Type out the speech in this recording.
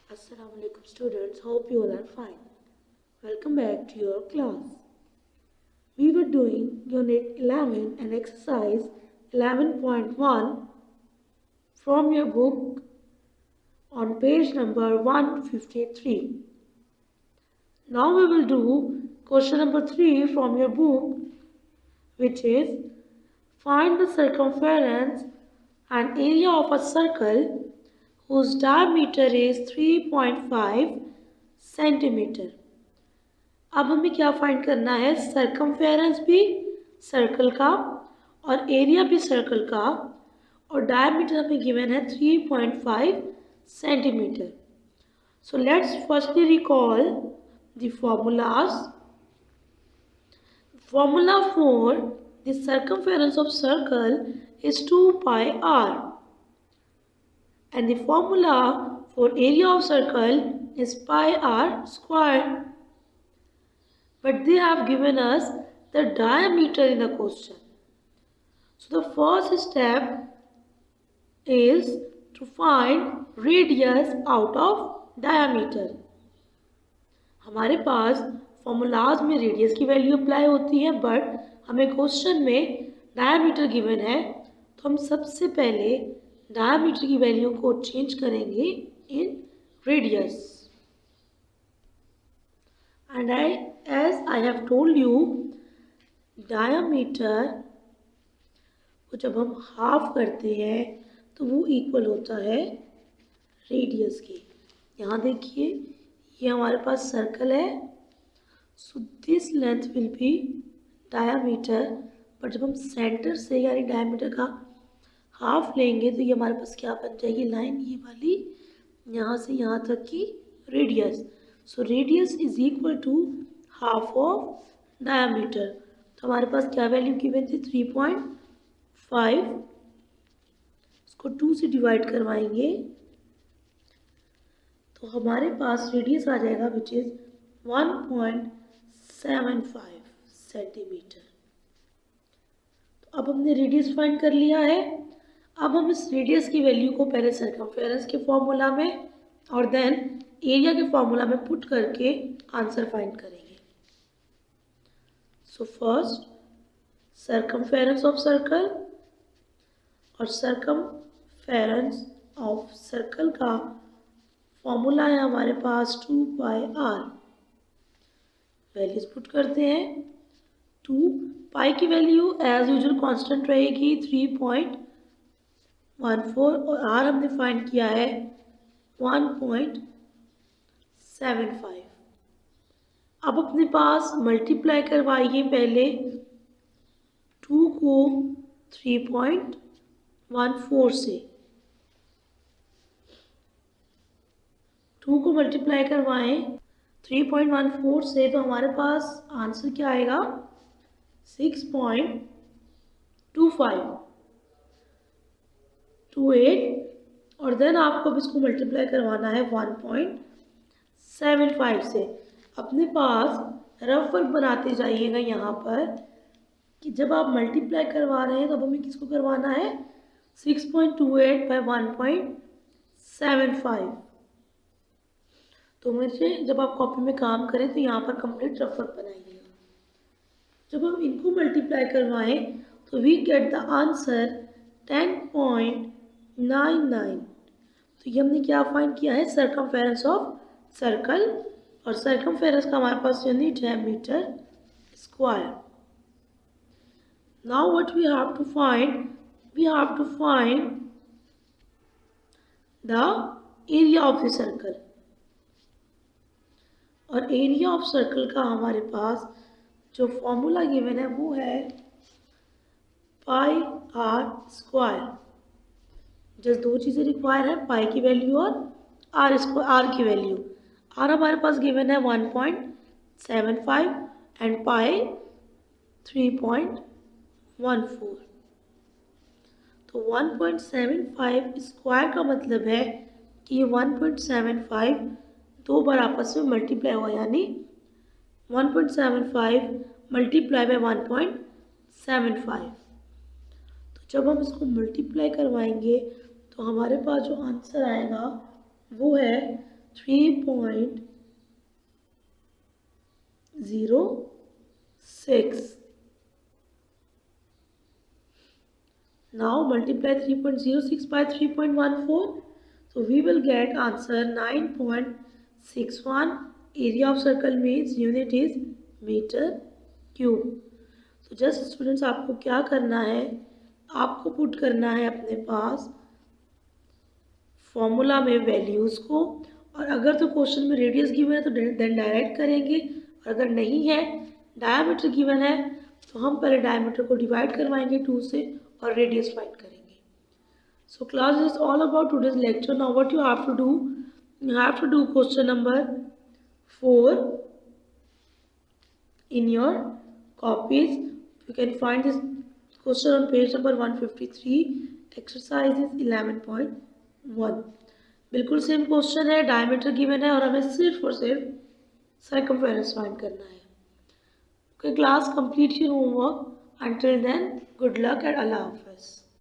Assalamu alaikum students, hope you all are fine. Welcome back to your class. We were doing unit 11 and exercise 11.1 from your book on page number 153. Now we will do question number 3 from your book, which is find the circumference and area of a circle whose diameter is 3.5 centimetre. अब हमें क्या find करना है, circumference भी circle का और area भी circle का, और डायमीटर हमें गिवन है 3.5 centimetre. So let's firstly recall the formulas. Formula for the circumference of circle is 2 pi r, and the formula for area of circle is pi r square. But they have given us the diameter in the question. So the first step is to find radius out of diameter. हमारे पास formulas में radius की value apply होती है, but हमें question में diameter given है, तो हम सबसे पहले डायमीटर की वैल्यू को चेंज करेंगे in radius. And as I have told you, diameter को जब हम हाफ करते हैं तो वो इक्वल होता है रेडियस के। यहाँ देखिए, ये हमारे पास सर्कल है, so this length will be diameter, but जब हम सेंटर से यानी डायमीटर का हाफ लेंगे तो ये हमारे पास क्या बन जाएगी लाइन, ये वाली, यहाँ से यहाँ तक की radius. So radius is equal to half of diameter. तो हमारे पास क्या वैल्यू गिवन थी, 3.5। इसको 2 से डिवाइड करवाएंगे तो हमारे पास रेडियस आ जाएगा विच इज 1.75 सेंटीमीटर। तो अब हमने रेडियस फाइंड कर लिया है। अब हम इस रेडियस की वैल्यू को पहले सर्कमफेरेंस के फॉर्मूला में और देन एरिया के फॉर्मूला में पुट करके आंसर फाइंड करेंगे। So first circumference of circle, और सर्कमफेरेंस ऑफ सर्कल का फॉर्मूला है हमारे पास 2 पाई आर। वैल्यूज पुट करते हैं। 2 पाई की वैल्यू एज यूजुअल कांस्टेंट रहेगी 3.14, और आर हमने फाइंड किया है 1.75। अब अपने पास मल्टीप्लाई करवाइए पहले 2 को 3.14 से, 2 को मल्टीप्लाई करवाएं 3.14 से, तो हमारे पास आंसर क्या आएगा 6.2528, और देन आपको अब इसको मल्टीप्लाई करवाना है 1.75 से। अपने पास रफ वर्क बनाते जाइएगा यहाँ पर कि जब आप मल्टीप्लाई करवा रहे हैं तो अब हमें किसको करवाना है 6.28 बाय 1.75। तो मुझे जब आप कॉपी में काम करें तो यहाँ पर कंप्लीट रफ वर्क बनाइएगा। जब हम इनको मल्टीप्लाई करवाएं तो वी गेट द आंसर 10.99। तो ये हमने क्या फाइंड किया है, सर्कमफेरेंस ऑफ सर्कल, और सर्कमफेरेंस का हमारे पास यूनिट है metre square. Now what we have to find, we have to find the area of the circle, और एरिया ऑफ सर्कल का हमारे पास जो फॉर्मूला गिवन है वो है पाई आर स्क्वायर। जस्ट 2 चीज़ें रिक्वायर है, पाई की वैल्यू और आर की वैल्यू। आर हमारे पास गिवन है 1.75 एंड पाई 3.14। तो 1.75 स्क्वायर का मतलब है कि ये 1.75 दो बार आपस में मल्टीप्लाई हुआ, यानी 1.75 मल्टीप्लाई बाय 1.75। तो जब हम इसको मल्टीप्लाई करवाएंगे तो हमारे पास जो आंसर आएगा वो है 3.06. Now multiply 3.06 by 3.14. So we will get answer 9.61. Area of circle means unit is meter cube. So just students आपको क्या करना है, आपको पुट करना है अपने पास फॉर्मूला में वैल्यूज़ को, और अगर तो क्वेश्चन में रेडियस गिवन है तो देन डायरेक्ट करेंगे, और अगर नहीं है डायमीटर गिवन है तो हम पहले डायमीटर को डिवाइड करवाएंगे 2 से और रेडियस फाइंड करेंगे. So class is all about today's lecture. Now what you have to do, question number 4 in your copies. You can find this question on page number 153. Exercise is 11.1. बिल्कुल same question है, diameter given है और हमें सिर्फ और सिर्फ circumference find करना है. Okay, class, complete your homework. Until then, good luck and Allah Hafiz.